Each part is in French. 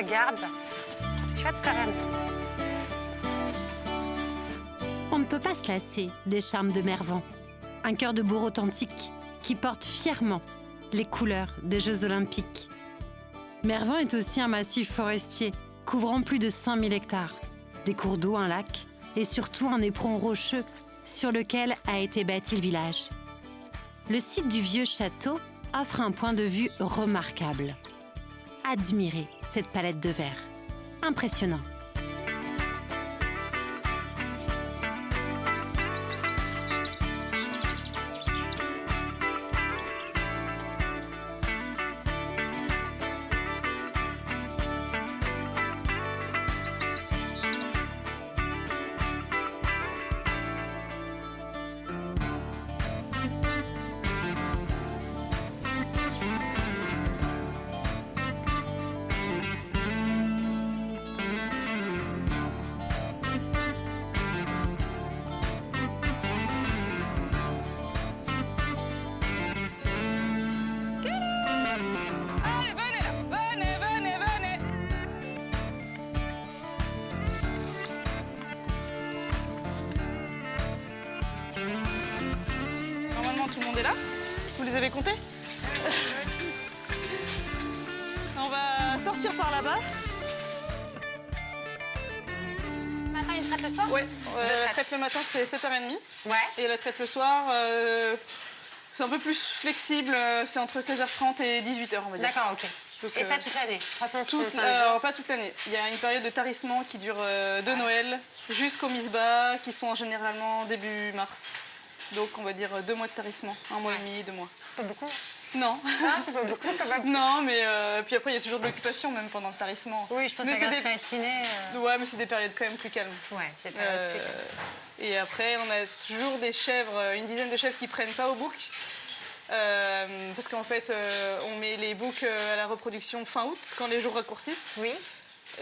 Regarde. Chouette quand même. On ne peut pas se lasser des charmes de Mervan. Un cœur de bourg authentique qui porte fièrement les couleurs des Jeux Olympiques. Mervan est aussi un massif forestier couvrant plus de 5000 hectares, des cours d'eau, un lac et surtout un éperon rocheux sur lequel a été bâti le village. Le site du vieux château offre un point de vue remarquable. Admirez cette palette de verre. Impressionnant. Allez, venez là, venez, venez, venez. Normalement, tout le monde est là. Vous les avez comptés? Tous. On va sortir par là-bas. Attends, une traite le soir? Ouais, Deux la traites. traite le matin, c'est 7h30. Ouais. Et la traite le soir, c'est un peu plus flexible. C'est entre 16h30 et 18h, on va dire. D'accord, ok. Donc, Et ça toute l'année? 365 alors, jours? pas toute l'année. Il y a une période de tarissement qui dure de Noël jusqu'au Misbah, qui sont généralement début mars. Donc on va dire 2 mois de tarissement, 1 mois et demi, 2 mois. Pas beaucoup. Non. Ah, c'est pas beaucoup quand même. Non, mais puis après il y a toujours de l'occupation même pendant le tarissement. Oui, je pense que Mais la c'est grasse matinée. Ouais, mais c'est des périodes quand même plus calmes. Ouais, c'est pas Euh, plus calme. et après on a toujours des chèvres, une dizaine de chèvres qui prennent pas au bouc. Parce qu'en fait on met les boucs à la reproduction fin août quand les jours raccourcissent. Oui.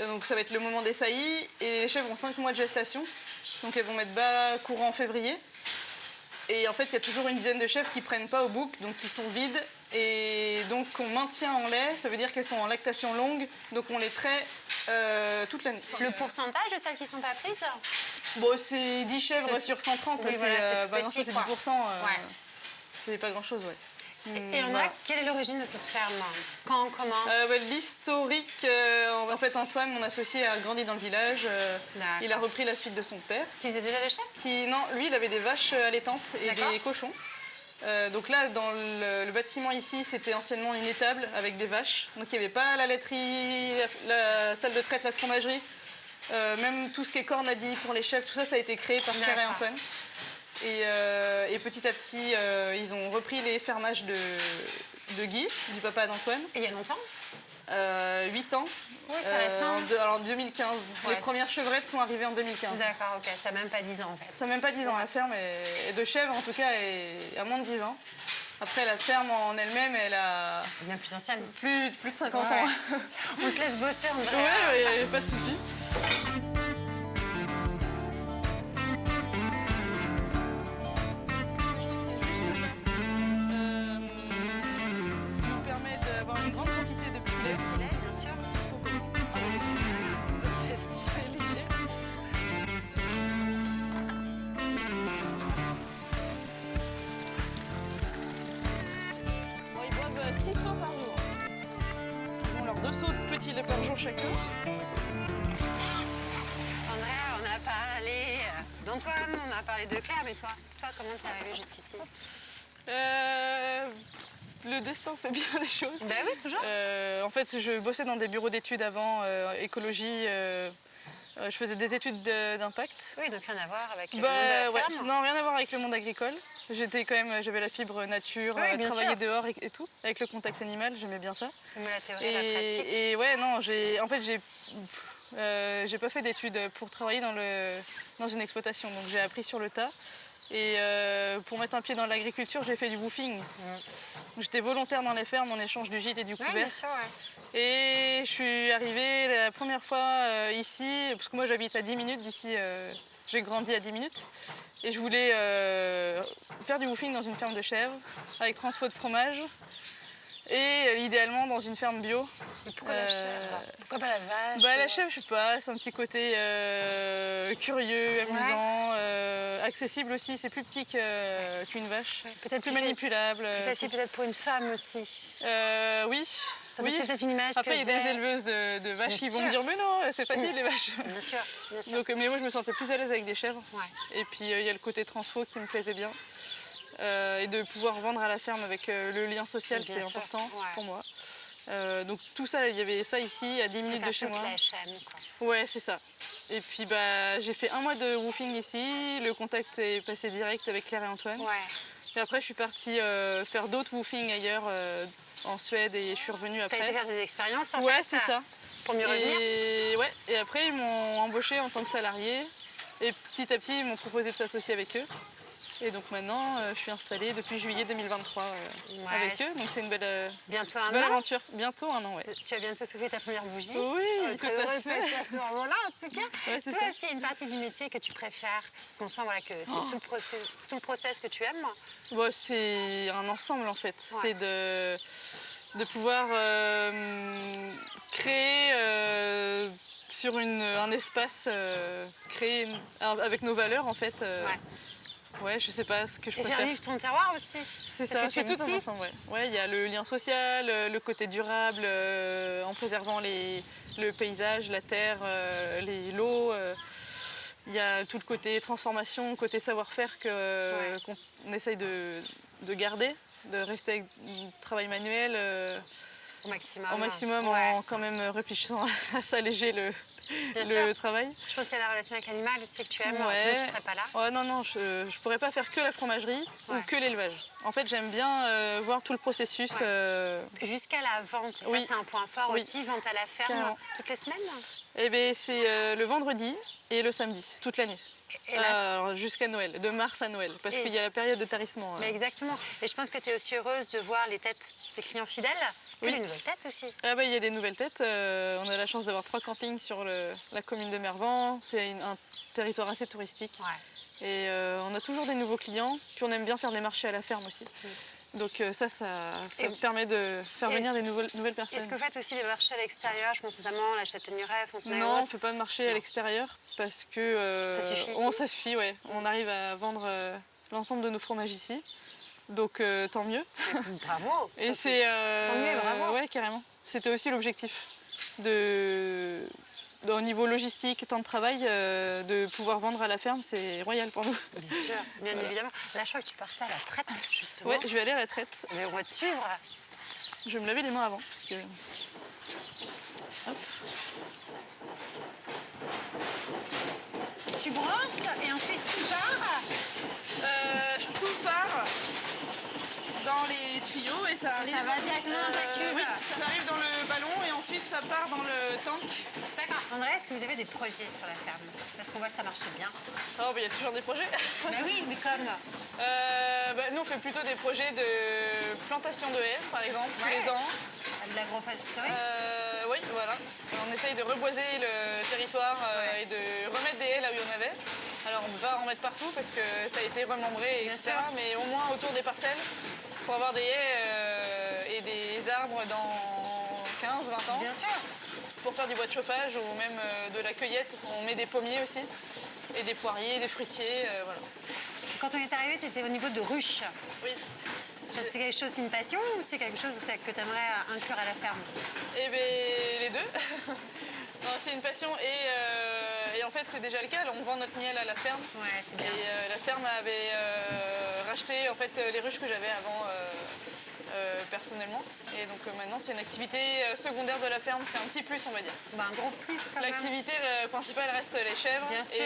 Donc ça va être le moment des saillies et les chèvres ont 5 mois de gestation. Donc elles vont mettre bas courant en février. Et en fait, il y a toujours une dizaine de chèvres qui prennent pas au bouc, donc qui sont vides. Et donc on maintient en lait, ça veut dire qu'elles sont en lactation longue, donc on les traite toute l'année. Le pourcentage de celles qui sont pas prises? Bon, c'est 10 chèvres C'est- sur 130, Oui, voilà, c'est tout non, petit, c'est quoi. 10%. Ouais. C'est pas grand-chose, ouais. Et on a, Voilà. quelle est l'origine de cette ferme? Quand, comment? L'historique, en fait Antoine, mon associé, a grandi dans le village. D'accord. Il a repris la suite de son père. Tu faisais déjà les chèvres? Non, lui, il avait des vaches allaitantes et D'accord. des cochons. Donc là, dans le bâtiment ici, c'était anciennement une étable avec des vaches. Donc il n'y avait pas la laiterie, la salle de traite, la fromagerie. Même tout ce qui est cornadis pour les chèvres, tout ça, ça a été créé par Pierre et D'accord. Antoine. Et petit à petit, ils ont repris les fermages de Guy, du papa d'Antoine. Et il y a longtemps? 8 ans. Oui, c'est récent. Alors 2015. Ouais. Les premières chevrettes sont arrivées en 2015. D'accord, ok. Ça n'a même pas 10 ans en fait. Ça n'a même pas 10 ans, la ferme est de chèvre en tout cas est à moins de 10 ans. Après la ferme en elle-même, elle a Bien plus ancienne. plus de 50 Ouais. ans. On te laisse bosser, on dirait. Ouais, pas de souci. Nous permet d'avoir une grande quantité de petits laits. bien sûr. Bon, ils boivent 6 seaux par jour. Ils ont leurs 2 seaux de petits laits par jour chacun. Andrea, on a parlé d'Antoine, on a parlé de Claire, mais toi comment t'es arrivée jusqu'ici? Le destin fait bien les choses. Bah oui, toujours. En fait, je bossais dans des bureaux d'études avant, écologie. Je faisais des études d'impact. Oui, donc rien à voir avec le monde de la Ouais. ferme. Non, rien à voir avec le monde agricole. J'avais la fibre nature, Oui, bien travailler sûr. dehors et tout. Avec le contact animal, j'aimais bien ça. Mais la théorie et la pratique. Et ouais, non, j'ai pas fait d'études pour travailler dans une exploitation. Donc j'ai appris sur le tas. Et pour mettre un pied dans l'agriculture, j'ai fait du woofing. J'étais volontaire dans les fermes en échange du gîte et du Oui, couvert. bien sûr, ouais. Et je suis arrivée la première fois ici, parce que moi j'habite à 10 minutes d'ici, j'ai grandi à 10 minutes. Et je voulais faire du woofing dans une ferme de chèvres, avec transfo de fromage. Et idéalement dans une ferme bio. Et pourquoi la chèvre? Pourquoi pas la vache? Bah, la chèvre, je sais pas, c'est un petit côté curieux, amusant, accessible aussi. C'est plus petit qu'une vache. Ouais, peut-être plus plus manipulable. Plus facile peut-être pour une femme aussi. Oui. Parce que c'est peut-être une image Après, que il y a des j'ai. éleveuses de vaches Bien qui vont me sûr. dire mais non, c'est facile les vaches. Bien sûr, bien sûr. Donc, mais moi, je me sentais plus à l'aise avec des chèvres. Ouais. Et puis, il y a le côté transfo qui me plaisait bien. Et de pouvoir vendre à la ferme avec le lien social, Bien c'est sûr, important ouais. pour moi. Donc tout ça, il y avait ça ici, à 10 minutes de chez moi. La chaîne, quoi. Ouais, c'est ça. Et puis bah, j'ai fait 1 mois de woofing ici. Le contact est passé direct avec Claire et Antoine. Ouais. Et après, je suis partie faire d'autres woofing ailleurs, en Suède, et je suis revenue après. T'as été faire des expériences en Ouais, fait, c'est ça. Pour mieux revenir. Et après, ils m'ont embauchée en tant que salariée. Et petit à petit, ils m'ont proposé de s'associer avec eux. Et donc maintenant, je suis installée depuis juillet 2023 avec eux. Donc c'est une belle, Bientôt un belle an. aventure. Bientôt un an, ouais. Tu vas bientôt souffler ta première bougie. Oui, On est tout très à heureux de fait. passer à ce moment-là, en tout cas. Ouais, c'est Toi ça. aussi, il y a une partie du métier que tu préfères. Parce qu'on sent voilà, que c'est tout le process que tu aimes. Bon, c'est un ensemble en fait. Ouais. C'est de pouvoir créer sur un espace, avec nos valeurs en fait. Ouais, je sais pas ce que je Et faire préfère. vivre ton terroir aussi. C'est Parce ça, que c'est tu es tout un ici. ensemble. Ouais. Ouais, il y a le lien social, le côté durable, en préservant le paysage, la terre, l'eau. Il y a tout le côté transformation, côté savoir-faire qu'on essaye de garder, de rester avec du travail manuel Au maximum. au maximum, Ouais. en quand même réfléchissant à s'alléger le sûr. travail. Je pense qu'il y a la relation avec l'animal aussi que tu aimes. Ouais. Sinon, tu ne serais pas là. Oh, non, je ne pourrais pas faire que la fromagerie Ouais. ou que l'élevage. En fait, j'aime bien voir tout le processus. Jusqu'à la vente. Et Oui. ça, c'est un point fort Oui. aussi. Vente à la ferme Carrément. toutes les semaines. Eh bien, c'est le vendredi et le samedi, toute l'année. Et là, Alors, jusqu'à Noël, de mars à Noël, parce Et- qu'il y a la période de tarissement. mais exactement. Et je pense que tu es aussi heureuse de voir les têtes des clients fidèles que Oui. les nouvelles têtes aussi. Ah bah, il y a des nouvelles têtes. On a la chance d'avoir 3 campings sur la commune de Mervan. C'est un territoire assez touristique. Ouais. Et on a toujours des nouveaux clients. Puis on aime bien faire des marchés à la ferme aussi. Donc ça Et- permet de faire venir des nouvelles personnes. Est-ce que vous faites aussi des marchés à l'extérieur? Je pense notamment à la Châtaigneraie, Fontenay. Non, on ne fait pas de marché à l'extérieur parce que Ça suffit ici ça suffit, ouais. On arrive à vendre l'ensemble de nos fromages ici. Donc tant mieux. Bravo. Et Ça, c'est Tant mieux, bravo. Ouais, carrément. C'était aussi l'objectif au niveau logistique, temps de travail, de pouvoir vendre à la ferme, c'est royal pour nous. Bien sûr, bien évidemment. Là, je crois que tu partais à la traite, justement. Ouais, je vais aller à la traite. Mais on va te suivre. Je vais me laver les mains avant parce que Tu branches et ensuite tu pars. tout part dans les tuyaux et ça arrive. Ça va directement dans ta cuve. Oui, ça arrive dans le ballon et ensuite ça part dans le tank. D'accord. André, est-ce que vous avez des projets sur la ferme? Parce qu'on voit que ça marche bien. Oh, il y a toujours des projets. Mais oui, mais comme. Nous, on fait plutôt des projets de plantation de haies, par exemple, tous Ouais. les ans. De l'agroforesterie. Oui, voilà. On essaye de reboiser le territoire et de remettre des haies là où il y en avait. Alors, on ne peut pas en mettre partout parce que ça a été remembré, Bien etc. sûr. Mais au moins autour des parcelles pour avoir des haies et des arbres dans 15-20 ans. Bien sûr. Pour faire du bois de chauffage ou même de la cueillette. On met des pommiers aussi. Et des poiriers, des fruitiers, voilà. Quand on est arrivé, tu étais au niveau de ruches. Oui. C'est quelque chose, c'est une passion ou c'est quelque chose que tu aimerais inclure à la ferme? Eh bien, les deux. Non, c'est une passion et en fait, c'est déjà le cas. On vend notre miel à la ferme. Ouais, c'est bien. Et la ferme avait racheté en fait, les ruches que j'avais avant personnellement. Et donc maintenant, c'est une activité secondaire de la ferme. C'est un petit plus, on va dire. Bah, un gros plus quand même. L'activité principale reste les chèvres. Bien sûr.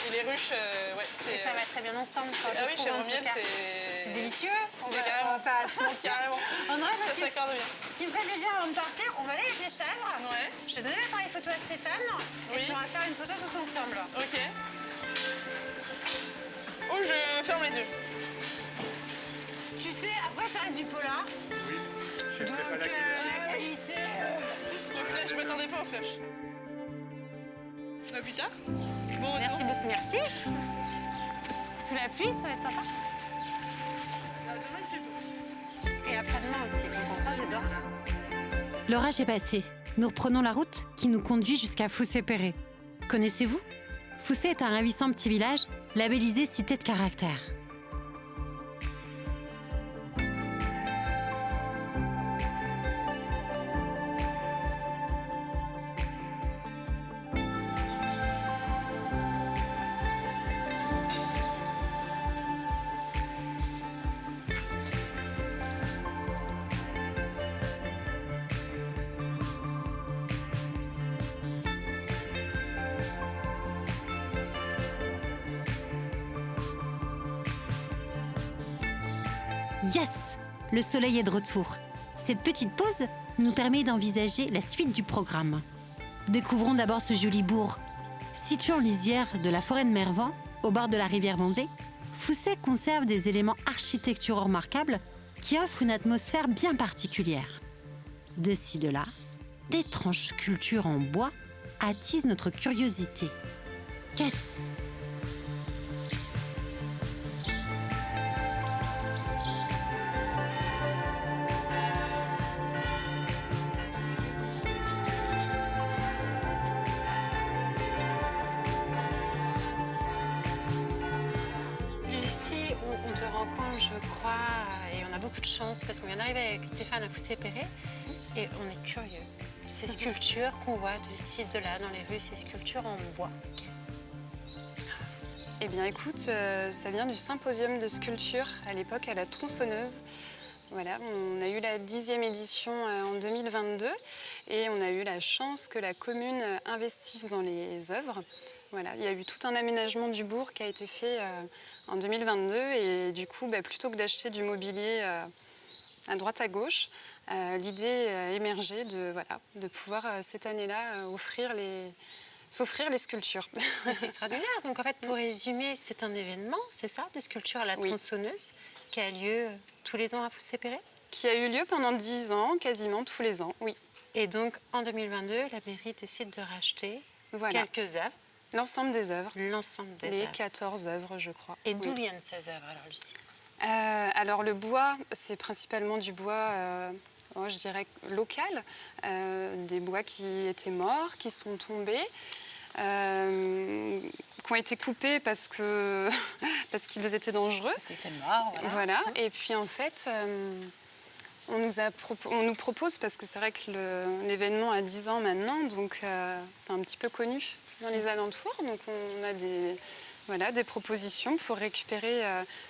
Et les ruches, ouais, c'est... Et ça va très bien ensemble. Enfin, Ah je oui, trouve, chèvre en tout miel, cas. c'est... C'est délicieux. On C'est va carrément. pas se mentir. Carrément. André, Ça parce que s'accorde bien. ce qui me ferait plaisir avant de partir, on va aller avec les chèvres. Ouais. Je vais donner l'appareil photo à Stéphane. Et Oui. puis on va faire une photo tous ensemble. Ok. Oh, je ferme les yeux. Tu sais, après ça reste du polar. Oui, je sais pas Donc laquelle. la qualité. Le flash, je m'attendais pas au flash. À plus tard. Bon, Merci beaucoup, merci. Sous la pluie, ça va être sympa. Demain, il fait beau. Et après-demain aussi. L'orage est passé. Nous reprenons la route qui nous conduit jusqu'à Foussé-Perret. Connaissez-vous ? Foussé est un ravissant petit village labellisé Cité de caractère. Yes! Le soleil est de retour. Cette petite pause nous permet d'envisager la suite du programme. Découvrons d'abord ce joli bourg. Situé en lisière de la forêt de Mervan, au bord de la rivière Vendée, Foussé conserve des éléments architecturaux remarquables qui offrent une atmosphère bien particulière. De ci, de là, d'étranges sculptures en bois attisent notre curiosité. Qu'est-ce ? Lucie, on te rencontre, je crois, et on a beaucoup de chance parce qu'on vient d'arriver avec Stéphane à Foussé-Perret et on est curieux. Ces sculptures qu'on voit de ci, de là, dans les rues, ces sculptures en bois, qu'est-ce ? Eh bien écoute, ça vient du symposium de sculpture à l'époque à la tronçonneuse. Voilà, on a eu la 10e édition en 2022 et on a eu la chance que la commune investisse dans les œuvres. Voilà, il y a eu tout un aménagement du bourg qui a été fait en 2022 et du coup, plutôt que d'acheter du mobilier à droite à gauche, l'idée a émergé de pouvoir cette année-là s'offrir les sculptures. C'est extraordinaire. Donc en fait, pour résumer, c'est un événement, c'est ça, de sculpture à la tronçonneuse qui a lieu tous les ans à Foussé-Perret ? Qui a eu lieu pendant 10 ans, quasiment tous les ans, oui. Et donc en 2022, la mairie décide de racheter quelques œuvres. L'ensemble des œuvres. L'ensemble des Les œuvres. 14 œuvres, je crois. Et d'où viennent ces œuvres alors, Lucie ? Alors le bois, c'est principalement du bois, je dirais, local. Des bois qui étaient morts, qui sont tombés, qui ont été coupés parce qu'ils étaient dangereux. Parce qu'ils étaient morts, Voilà. Et puis en fait, on nous propose, parce que c'est vrai que l'événement a 10 ans maintenant, donc c'est un petit peu connu dans les alentours. Donc on a des propositions pour récupérer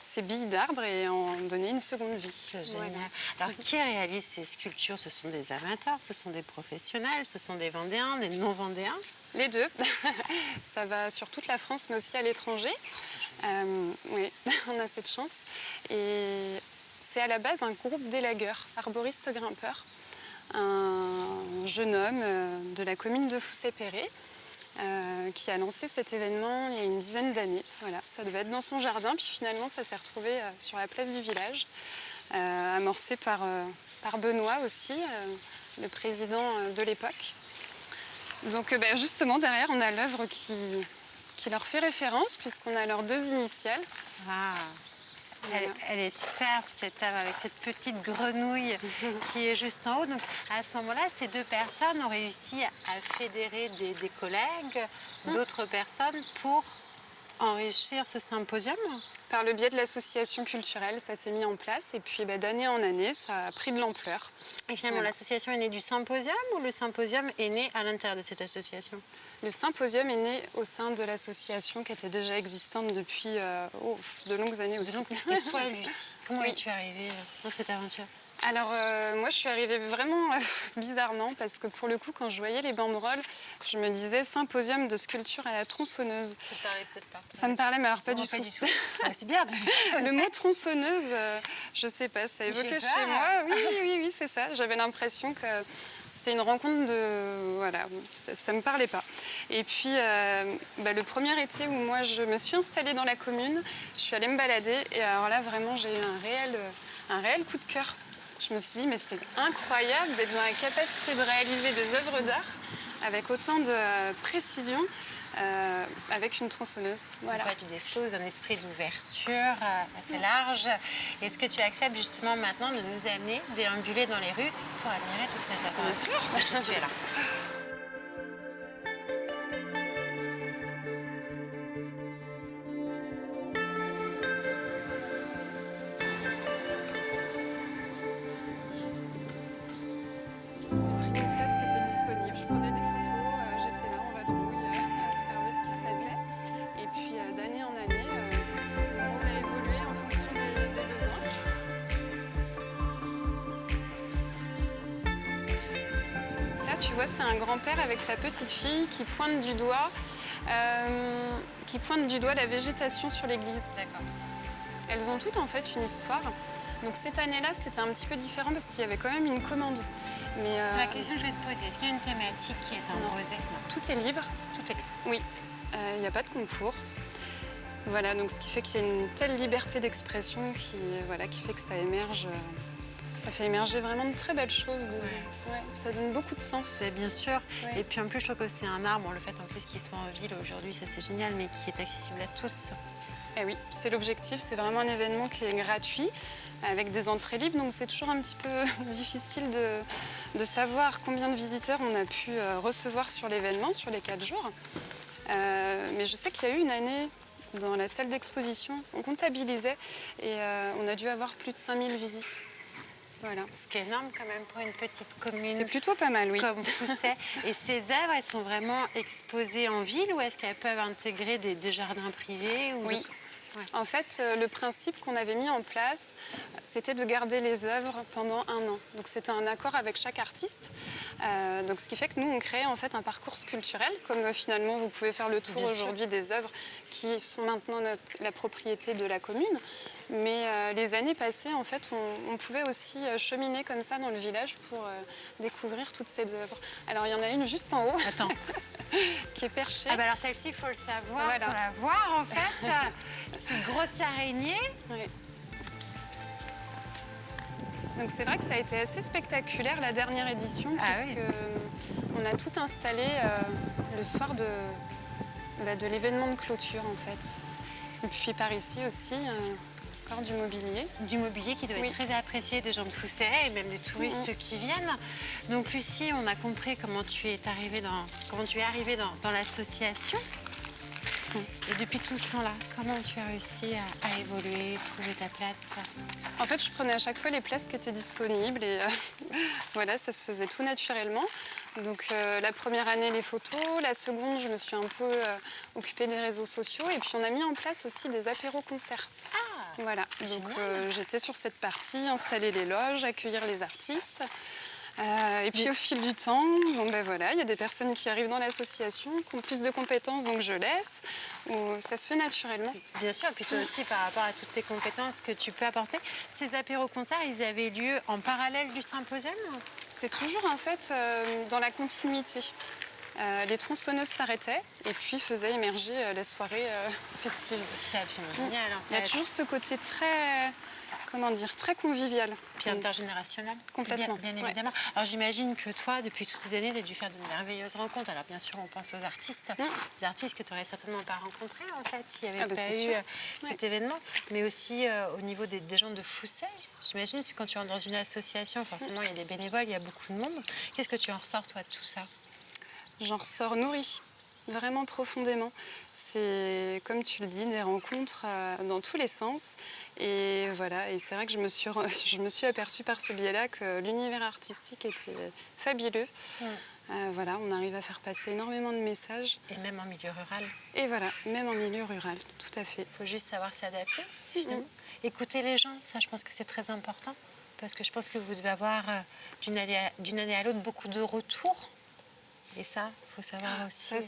ces billes d'arbres et en donner une seconde vie. C'est génial. Alors, qui réalise ces sculptures ? Ce sont des amateurs, ce sont des professionnels, ce sont des Vendéens, des non-Vendéens ? Les deux. Ça va sur toute la France, mais aussi à l'étranger. Oui, on a cette chance. Et c'est à la base un groupe d'élagueurs, arboristes grimpeurs. Un jeune homme de la commune de Foussé-Perret qui a lancé cet événement il y a une dizaine d'années. Voilà, ça devait être dans son jardin, puis finalement ça s'est retrouvé sur la place du village, amorcé par Benoît aussi, le président de l'époque. Donc justement derrière on a l'œuvre qui leur fait référence puisqu'on a leurs 2 initiales. Ah. Voilà. Elle est superbe, cette œuvre, avec cette petite grenouille qui est juste en haut. Donc, à ce moment-là, ces 2 personnes ont réussi à fédérer des collègues, d'autres personnes pour enrichir ce symposium. Par le biais de l'association culturelle, ça s'est mis en place. Et puis d'année en année, ça a pris de l'ampleur. Et finalement, l'association est née du symposium ou le symposium est né à l'intérieur de cette association ? Le symposium est né au sein de l'association qui était déjà existante depuis de longues années aussi. Et toi, Lucie, comment Oui. es-tu arrivée dans cette aventure ? Alors moi je suis arrivée vraiment bizarrement parce que pour le coup quand je voyais les banderoles, je me disais symposium de sculpture à la tronçonneuse. Ça te parlait peut-être pas. Ça me parlait mais alors pas du Pas tout. du tout. C'est bien. Le mot tronçonneuse, je sais pas, ça évoquait fait peur. chez moi. Oui, c'est ça. J'avais l'impression que c'était une rencontre de... Voilà, ça me parlait pas. Et puis, le premier été où moi je me suis installée dans la commune, je suis allée me balader et alors là, vraiment, j'ai eu un réel coup de cœur. Je me suis dit, mais c'est incroyable d'être dans la capacité de réaliser des œuvres d'art avec autant de précision. avec une tronçonneuse. Voilà. Pourquoi tu disposes d'un esprit d'ouverture assez large. Est-ce que tu acceptes justement maintenant de nous amener, déambuler dans les rues pour admirer toutes ces œuvres? Bien sûr. Je te suis là. J'ai pris une place qui était disponible. Je prenais des photos, j'étais là en vadrouille à observer ce qui se passait. Et puis d'année en année, mon rôle a évolué en fonction des besoins. Là, tu vois, c'est un grand-père avec sa petite fille qui pointe du doigt la végétation sur l'église. D'accord. Elles ont toutes en fait une histoire. Donc cette année-là, c'était un petit peu différent parce qu'il y avait quand même une commande. Mais C'est la question que je vais te poser. Est-ce qu'il y a une thématique qui est imposée? Non. tout est libre. Tout est libre. Oui, il n'y a pas de concours. Voilà, donc ce qui fait qu'il y a une telle liberté d'expression qui fait que ça émerge. Ça fait émerger vraiment de très belles choses. Ouais, ça donne beaucoup de sens. C'est bien sûr. Ouais. Et puis en plus, je trouve que c'est un art, bon, le fait en plus qu'il soit en ville aujourd'hui, ça c'est génial, mais qui est accessible à tous. Eh oui, c'est l'objectif. C'est vraiment un événement qui est gratuit, avec des entrées libres. Donc c'est toujours un petit peu difficile de savoir combien de visiteurs on a pu recevoir sur l'événement, sur les 4 jours. Mais je sais qu'il y a eu une année dans la salle d'exposition, on comptabilisait et on a dû avoir plus de 5000 visites. Voilà. Ce qui est énorme quand même pour une petite commune. C'est plutôt pas mal, oui. Comme Fousset. Et ces œuvres, elles sont vraiment exposées en ville ou est-ce qu'elles peuvent intégrer des jardins privés ou Oui. Ouais. En fait, le principe qu'on avait mis en place, c'était de garder les œuvres pendant 1 an. Donc c'était un accord avec chaque artiste. Donc ce qui fait que nous, on crée en fait un parcours culturel, comme finalement vous pouvez faire le tour Bien sûr. aujourd'hui des œuvres qui sont maintenant la propriété de la commune. Mais les années passées, en fait, on pouvait aussi cheminer comme ça dans le village pour découvrir toutes ces œuvres. Alors il y en a une juste en haut. Attends. Qui est perchée. Ah bah alors celle-ci, il faut le savoir Voilà. pour la voir en fait. C'est une grosse araignée. Oui. Donc c'est vrai que ça a été assez spectaculaire la dernière édition Ah puisque on a tout installé le soir de l'événement de clôture en fait. Et puis par ici aussi encore du mobilier. Du mobilier qui doit Oui. être très apprécié des gens de Fousset et même des touristes qui viennent. Donc Lucie, on a compris comment tu es arrivée dans l'association. Et depuis tout ce temps-là, comment tu as réussi à évoluer, trouver ta place? En fait, je prenais à chaque fois les places qui étaient disponibles et voilà, ça se faisait tout naturellement. Donc la première année, les photos. La seconde, je me suis un peu occupée des réseaux sociaux. Et puis on a mis en place aussi des apéros-concerts. Ah, Voilà, donc génial. j'étais sur cette partie, installer les loges, accueillir les artistes. Et puis au fil du temps, il y a des personnes qui arrivent dans l'association, qui ont plus de compétences, donc je laisse. Ou ça se fait naturellement. Bien sûr, et puis toi aussi par rapport à toutes tes compétences que tu peux apporter. Ces apéros-concerts, ils avaient lieu en parallèle du symposium? C'est toujours en fait dans la continuité. Les tronçonneuses s'arrêtaient et puis faisaient émerger la soirée festive. C'est absolument génial en Il y a fait. toujours ce côté très convivial. Puis intergénérationnel. Complètement, Bien ouais. évidemment. Alors j'imagine que toi, depuis toutes ces années, tu as dû faire de merveilleuses rencontres. Alors bien sûr, on pense aux artistes. Des artistes que tu n'aurais certainement pas rencontrés en fait, s'il n'y avait pas c'est eu sûr. cet événement. Mais aussi au niveau des gens de Fousset. J'imagine que quand tu rentres dans une association, forcément, il y a des bénévoles, il y a beaucoup de monde. Qu'est-ce que tu en ressors, toi, de tout ça? J'en ressors nourrie, vraiment profondément. C'est, comme tu le dis, des rencontres dans tous les sens. Et voilà, et c'est vrai que je me suis aperçue par ce biais-là que l'univers artistique était fabuleux. Voilà, on arrive à faire passer énormément de messages. Et même en milieu rural. Et voilà, même en milieu rural, tout à fait. Il faut juste savoir s'adapter, finalement. Écouter les gens, ça, je pense que c'est très important. Parce que je pense que vous devez avoir, d'une année à l'autre, beaucoup de retours. Et ça, il faut savoir aussi. Ça,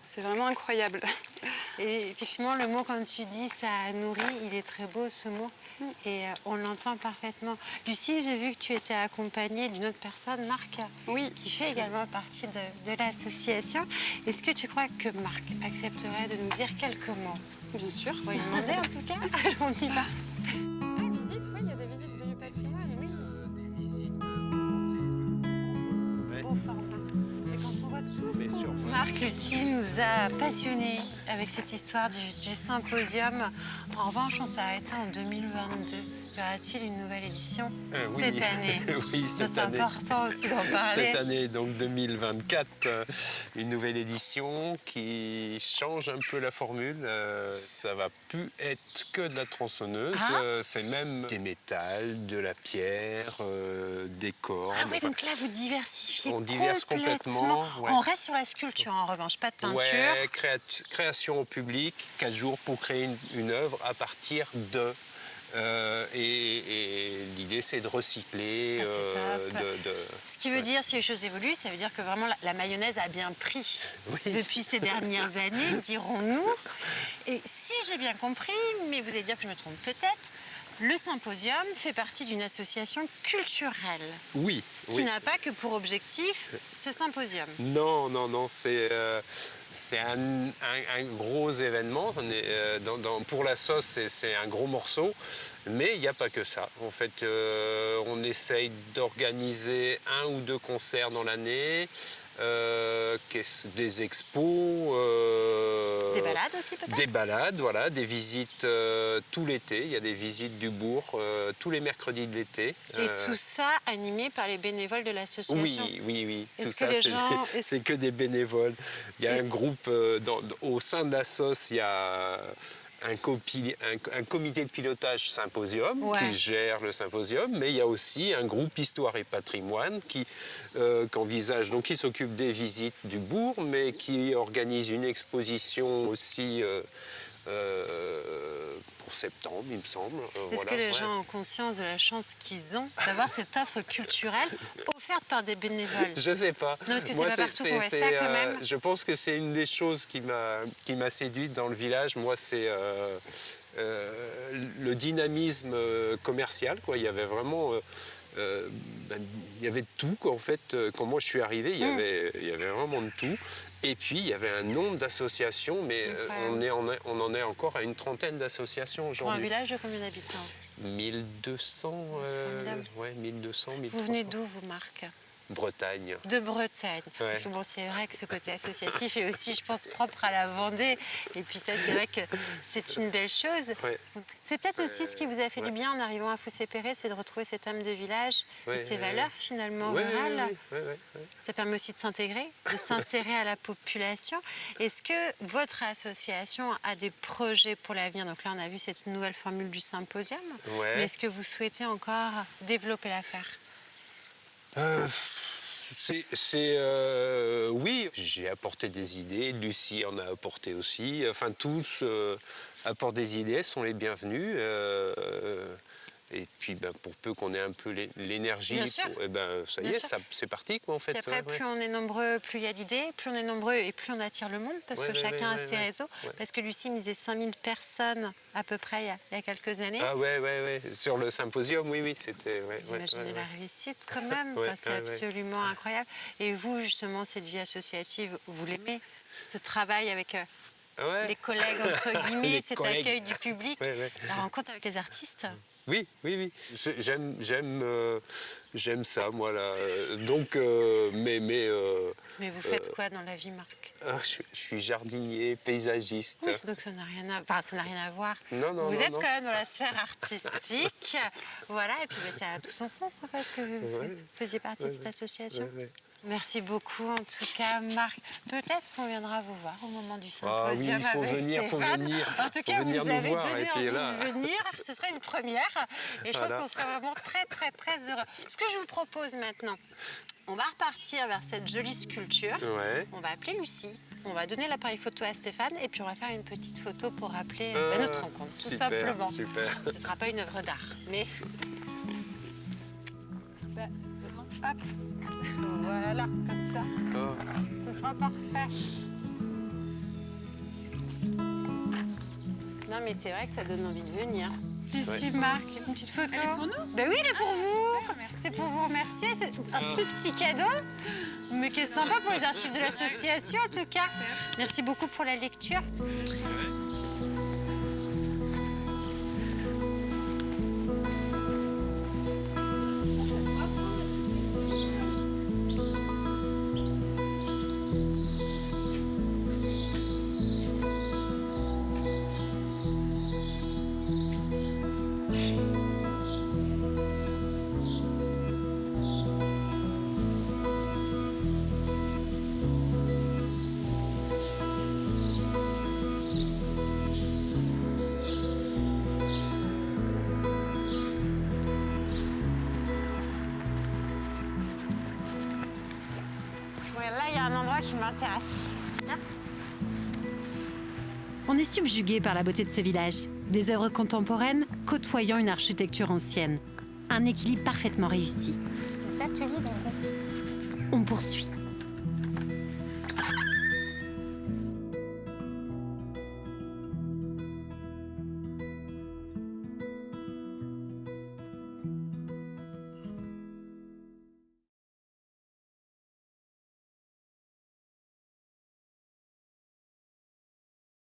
c'est vraiment incroyable. Et effectivement, le mot, comme tu dis, ça nourrit, il est très beau, ce mot. Et on l'entend parfaitement. Lucie, j'ai vu que tu étais accompagnée d'une autre personne, Marc, Oui. qui fait également partie de l'association. Est-ce que tu crois que Marc accepterait de nous dire quelques mots? Bien sûr. On va lui demander, en tout cas. On y va. Ah, visite, oui, il y a des visites du patrimoine, oui. Beau format. Et quand on voit tout Mais ce sur qu'on Marc, Marc, Lucie nous a passionnés avec cette histoire du symposium. En revanche, on s'est arrêté en 2022. Y aura-t-il une nouvelle édition Oui. cette année? Oui, cette C'est année. important aussi d'en parler. Cette année, donc 2024, une nouvelle édition qui change un peu la formule. Ça va plus être que de la tronçonneuse. C'est même des métals, de la pierre, des cordes. Ah oui, donc là, vous diversifiez On diverse complètement, ouais. On reste sur la sculpture, en revanche, pas de peinture. Ouais, création au public, 4 jours pour créer une œuvre à partir de... et l'idée, c'est de recycler. C'est top. Ce qui veut dire, si les choses évoluent, ça veut dire que vraiment la mayonnaise a bien pris depuis ces dernières années, dirons-nous. Et si j'ai bien compris, mais vous allez dire que je me trompe peut-être, le symposium fait partie d'une association culturelle Oui. qui n'a pas que pour objectif ce symposium. Non, c'est un gros événement. Pour la sauce, c'est un gros morceau, mais il n'y a pas que ça. En fait, on essaye d'organiser 1 ou 2 concerts dans l'année, des expos. Des balades aussi peut-être? Des balades, voilà, des visites tout l'été. Il y a des visites du bourg tous les mercredis de l'été. Et tout ça animé par les bénévoles de l'association? Oui. Tout Est-ce ça, que les gens... c'est que des bénévoles. Il y a un groupe, au sein de la sauce, il y a un comité de pilotage symposium qui gère le symposium, mais il y a aussi un groupe Histoire et Patrimoine qui envisage, donc qui s'occupe des visites du bourg, mais qui organise une exposition aussi pour septembre, il me semble. Est-ce que les gens ont conscience de la chance qu'ils ont d'avoir cette offre culturelle offerte par des bénévoles? Je sais pas. Non, parce que c'est pas partout qu'on voit ça quand même. Je pense que c'est une des choses qui m'a séduite dans le village. Moi, c'est le dynamisme commercial, quoi. Il y avait vraiment... il y avait de tout, quoi, en fait. Quand moi je suis arrivé, il y avait vraiment de tout. Et puis il y avait un nombre d'associations, mais on en est encore à une trentaine d'associations aujourd'hui. Pour un village de combien d'habitants? 1200. Ouais, 1200, 1300. Vous venez d'où, vous, Marc? Bretagne. De Bretagne. Ouais. Parce que bon, c'est vrai que ce côté associatif est aussi, je pense, propre à la Vendée. Et puis ça, c'est vrai que c'est une belle chose. Ouais. C'est peut-être aussi ce qui vous a fait du bien en arrivant à Foussé-Péré, c'est de retrouver cette âme de village et ces valeurs finalement rurales. Ça permet aussi de s'intégrer, de s'insérer à la population. Est-ce que votre association a des projets pour l'avenir? Donc là, on a vu cette nouvelle formule du symposium. Mais est-ce que vous souhaitez encore développer l'affaire? Oui, j'ai apporté des idées, Lucie en a apporté aussi. Enfin, tous apportent des idées, sont les bienvenus. Et puis, pour peu qu'on ait un peu l'énergie, ça y est, c'est parti, quoi, en fait. Et après, plus on est nombreux, plus il y a d'idées, plus on est nombreux et plus on attire le monde, parce que chacun a ses réseaux. Parce que Lucie me disait 5000 personnes à peu près il y a quelques années. Ah ouais. Sur le symposium, oui, c'était... Vous imaginez la réussite quand même, c'est absolument incroyable. Et vous, justement, cette vie associative, vous l'aimez? Ce travail avec les collègues, entre guillemets, cet accueil du public, la rencontre avec les artistes? Oui. J'aime ça, moi, là. Donc, mais vous faites quoi dans la vie, Marc? Je suis jardinier, paysagiste. Oui, donc ça n'a rien à voir. Non, vous êtes quand même dans la sphère artistique. Voilà, et puis ça a tout son sens, en fait, que vous faisiez partie de cette association. Merci beaucoup, en tout cas, Marc. Peut-être qu'on viendra vous voir au moment du symposium. Ah oui, faut venir. En tout cas, vous avez donné envie là... de venir. Ce serait une première. Et je pense qu'on serait vraiment très, très, très heureux. Ce que je vous propose maintenant, on va repartir vers cette jolie sculpture. On va appeler Lucie. On va donner l'appareil photo à Stéphane. Et puis, on va faire une petite photo pour rappeler notre rencontre, tout simplement. Super. Ce ne sera pas une œuvre d'art, mais... Hop. Voilà, comme ça. Ce sera parfait. Non, mais c'est vrai que ça donne envie de venir. Lucie, Marc, une petite photo. Elle est pour nous? Ben oui, elle est pour vous. C'est pour vous remercier. C'est un tout petit cadeau, mais qui est sympa pour les archives de l'association, en tout cas. Merci beaucoup pour la lecture. endroit qui m'intéresse. On est subjugué par la beauté de ce village. Des œuvres contemporaines côtoyant une architecture ancienne. Un équilibre parfaitement réussi. C'est ça que tu lis donc. On poursuit.